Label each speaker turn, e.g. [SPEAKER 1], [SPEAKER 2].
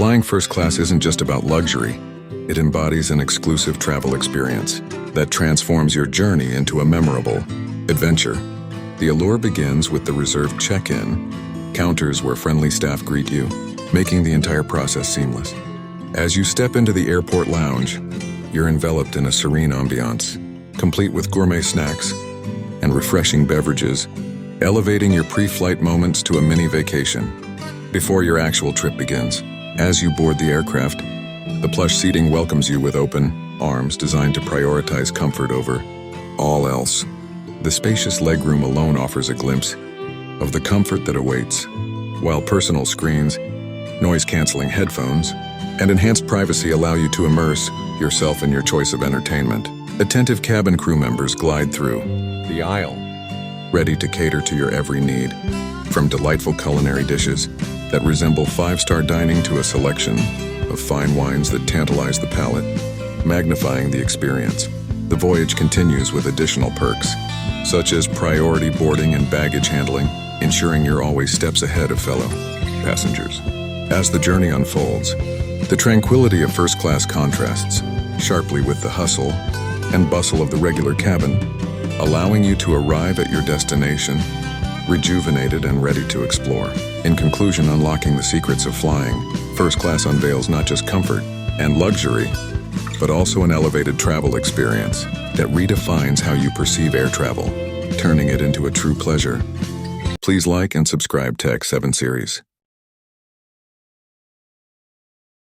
[SPEAKER 1] Flying first class isn't just about luxury. It embodies an exclusive travel experience that transforms your journey into a memorable adventure. The allure begins with the reserved check-in, counters where friendly staff greet you, making the entire process seamless. As you step into the airport lounge, you're enveloped in a serene ambiance, complete with gourmet snacks and refreshing beverages, elevating your pre-flight moments to a mini vacation. Before your actual trip begins, as you board the aircraft, the plush seating welcomes you with open arms designed to prioritize comfort over all else. The spacious legroom alone offers a glimpse of the comfort that awaits, while personal screens, noise-canceling headphones, and enhanced privacy allow you to immerse yourself in your choice of entertainment. Attentive cabin crew members glide through the aisle, ready to cater to your every need, from delightful culinary dishes that resemble five-star dining to a selection of fine wines that tantalize the palate, magnifying the experience. The voyage continues with additional perks, such as priority boarding and baggage handling, ensuring you're always steps ahead of fellow passengers. As the journey unfolds, the tranquility of first class contrasts sharply with the hustle and bustle of the regular cabin, allowing you to arrive at your destination rejuvenated and ready to explore. In conclusion, unlocking the secrets of flying, first class unveils not just comfort and luxury, but also an elevated travel experience that redefines how you perceive air travel, turning it into a true pleasure. Please like and subscribe to X7 Series.